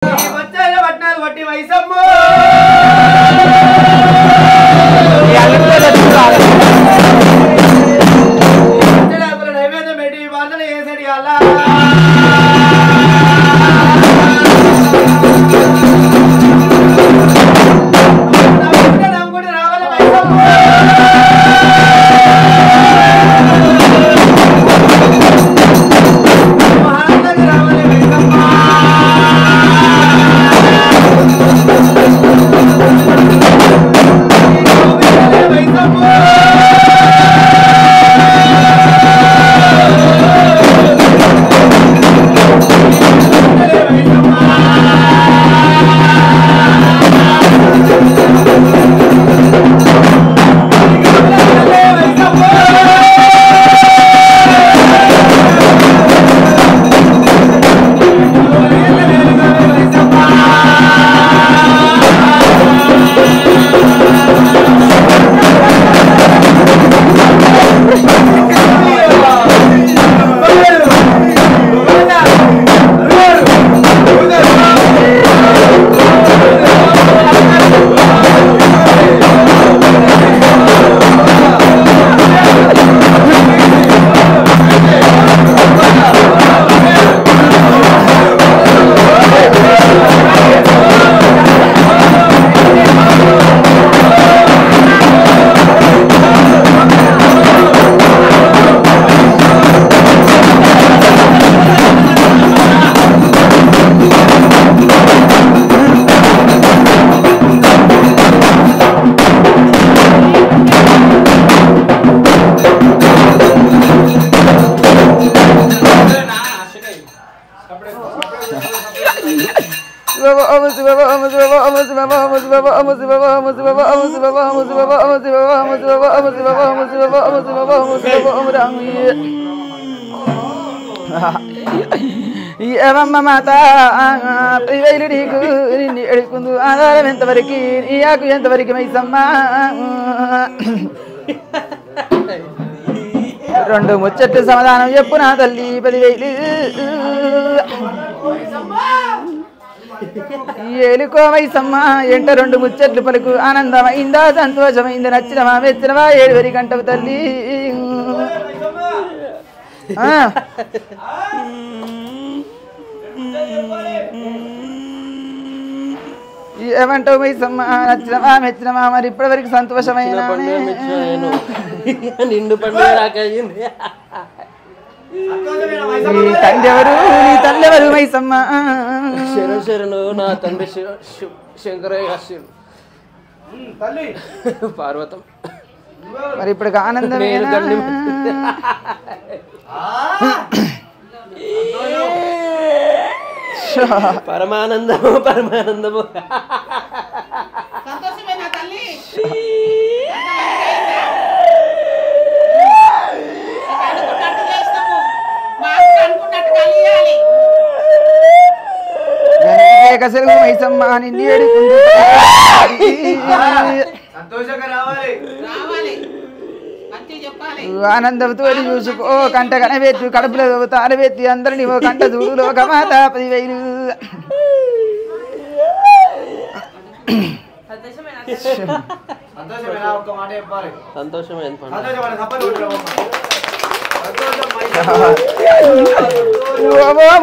వట్టి వైసమ్మ నైవేద్యం పెట్టి వాళ్ళని వేసేది అలా నమ్ముకుంటే రావాలి వైసమ్మ మాత నీకు నిన్ను ఎడుకుందు ఆధారం ఎంతవరకు నీకు ఎంతవరకు మైసమ్మ రెండు ముచ్చట్లు సమాధానం చెప్పు నా తల్లి 10,000 ఏలుకో మైసమ్మ ఎంట రెండు ముచ్చట్లు పలుకు ఆనందమైందా సంతోషమైందా నచ్చినవా మెచ్చినవా 7 గంటవు తల్లి ఏమంటావు మైసమ్మ నచ్చినవా మెచ్చినవా మరి ఇప్పటివరకు సంతోషమైన నిండు పండుగ నీ తల్లి ఎవరు మైసమ్మ శరణు నా తండ్రి శంకరయ్య పార్వతం మరి ఇప్పుడు ఆనందమే పరమానందము పరమానందము కసలు మైసమ్మ నిన్ను ఏడుకుంది సంతోషంగా రావాలి ఆనందంతో చూసుకో కంట కనబెట్టు కడుపులో తానబెట్టి అందరినీ ఓ కంట చూడు లోకమాత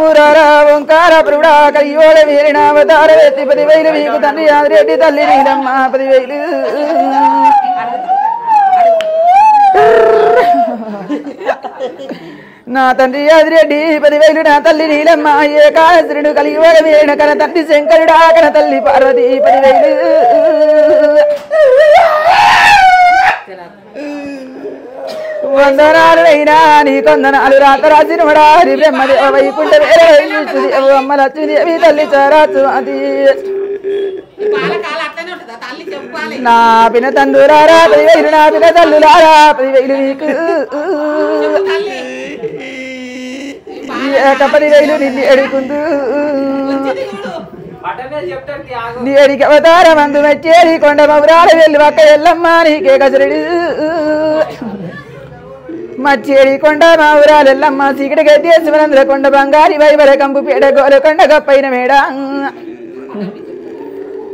10,000 ఓంకార ప్రభుడా కయ్యోళ వీరినావతార ఎత్తి 10,000 మీకు తండ్రి ఆదిరెడ్డి తల్లి నీలమ్మ 10,000 నా తండ్రి ఆదిరెడ్డి 10,000 నా తల్లి నీలమ్మ ఏకాశ్రుడు కలియోళ వీరిన కన తండ్రి శంకరుడా కన తల్లి పార్వతి 10,000 వందనాలు అయినా నీ కొందనాలు రాత రాసినవడా హరి బ్రహ్మదేవ వైకుంఠ అమ్మ లక్ష్మీదేవి తల్లి చారాచు అది నా పిన తండ్రులారా 10,000 నా పిన తల్లులారా 10,000 నీకు 10,000 నిన్ను ఎడుకుందు నీ ఎడికి అవతార మందు వచ్చేది కొండ మౌరాల వెళ్ళి ఒక్క ఎల్లమ్మ నీకే కసరుడు మచ్చేడి కొండ మా ఊరాలెల్లమ్మ చీకటి గద్దేశ్వరంధ్ర కొండ బంగారి వైవర కంపు పీడ గోల కొండ గప్పైన మేడ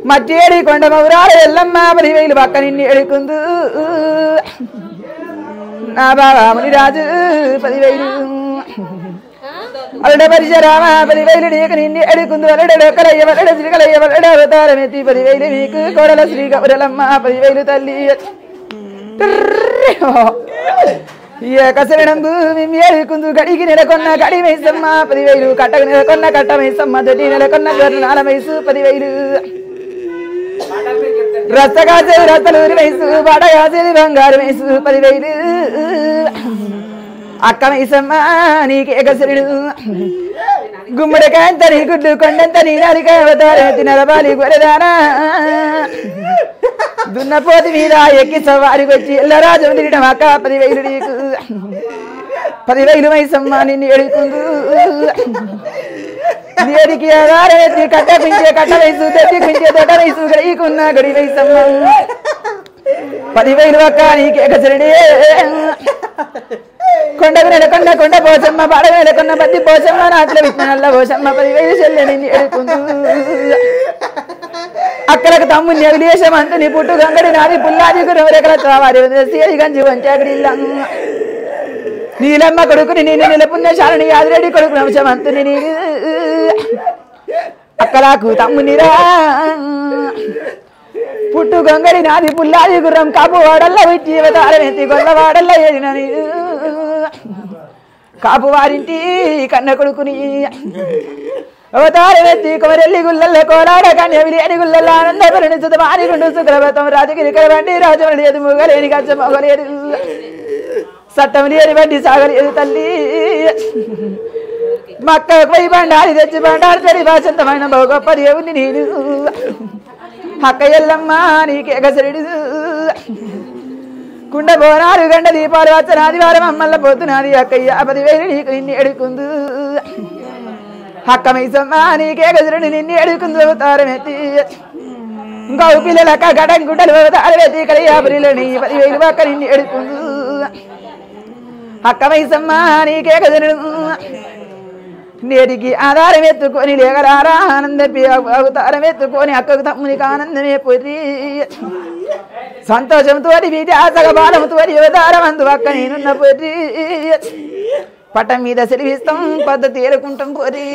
మట్టేడి కొండ మౌరాల ఎల్లమ్మ 10,000 పక్క నిన్ను ఎడుకుందు నా బాబా మునిరాజు 10,000 అలడ పరిశరామ 10,000 నీకు నిన్ను ఎడుకుందు అలడ డొక్కలయ్య వలడ శ్రీకలయ్య వలడ అవతారమెత్తి 10,000 నీకు కోడల శ్రీ గౌరలమ్మ 10,000 తల్లి కసరణం భూమి మేలుకుందు గడికి నెలకొన్న గడి మైసమ్మ 10,000 కట్టకు నెలకొన్న కట్ట మైసమ్మ దొడ్డి నెలకొన్న గొర్రెనాల మైసు 10,000 రస్తకాసేది రస్తలూరి మైసు బాటగాసేది బంగారు మైసు 10,000 అక్క మైసమ్మ నీకే కసరుడు గుమ్మడికాయంత నీ గుడ్డు కొండంత నీ నాలిక అవతారమెత్తి నరబాలి గొర్రెదానా దున్నపోతి మీద ఎక్కి సవారికి వచ్చి ఎల్లరాజు తిరగడం అక్క 10,000 నీకు 10,000 మైసమ్మ నిన్ను ఎడుకుందు నేడికి ఆధారమెత్తి కట్ట పించే కట్ట వయసు తెచ్చి పించే తొట్ట వయసు గడికున్న గడి వయసమ్మ 10,000 అక్క నీకే కసరడే కొండకు నెలకొన్న కొండ పోసమ్మ బాడకు నెలకొన్న బద్ది పోసమ్మ నాట్ల విచ్చిన నల్ల పోసమ్మ 10,000 చెల్లె నిన్ను ఎడుకుందు అక్కలకు తమ్ముని అవిలేశం అంతుని పుట్టు గంగడి నాది పుల్లాది గురవరెకల చావారి సేరి గంజి వంచాగడిల్ల నీలమ్మ కొడుకుని నేను నిలపుణ్యశాలని యాదిరెడ్డి కొడుకు వంశమంతుని నీరు అక్కలకు తమ్మునిరా పుట్టు గంగడి నాది పుల్లాది గుర్రం కాపు వాడల్ల వచ్చి అవతారమెత్తి గొల్లవాడల్ల ఏడిన నీరు కాపు వారింటి కన్న కొడుకుని అవతారమెత్తి కొమరెల్లి గుల్లల్ల కోలాడ కన్యవిలేని గుల్లల్ల ఆనందపరుని సుతమాని గుండు సుగ్రవతం రాజగిరి కరవండి రాజమణి ఎదు మొగలేని గచ్చ మొగలేడు సట్టం లేని బండి సాగలేదు తల్లి మక్కకు పోయి బండారి తెచ్చి బండారు తెరి భాషంతమైన బహు గొప్ప దేవుని నేను అక్క ఎల్లమ్మ నీకే గసరుడు కుండ బోనాలు గండ దీపాలు వచ్చన ఆదివారం అమ్మల్ల పోతున్నది అక్కయ్య 10,000 నీకు నిన్ను ఎడుకుందు అక్క మైసమ్మ నీకే గసరుడు నిన్ను ఎడుకుందు అవతారమెత్తి ఇంకా పిల్లలక్క గడం గుడ్డలు అవతారమెత్తి కలియాపురిలని 10,000 అక్క నిన్ను ఎడుకుందు అక్క మైసమ్మ నీకే గసరుడు నేటికి ఆధారం ఎత్తుకొని లేగరారా ఆనందపి అవతారం ఎత్తుకొని అక్కకు తమ్మునికి ఆనందమే పొరి సంతోషంతో వీటి ఆసగ బాలంతో అవతారం అందు అక్క నేనున్న పొరి పట్టం మీద సెలవిస్తాం పద్ధతి ఏరుకుంటాం పొరి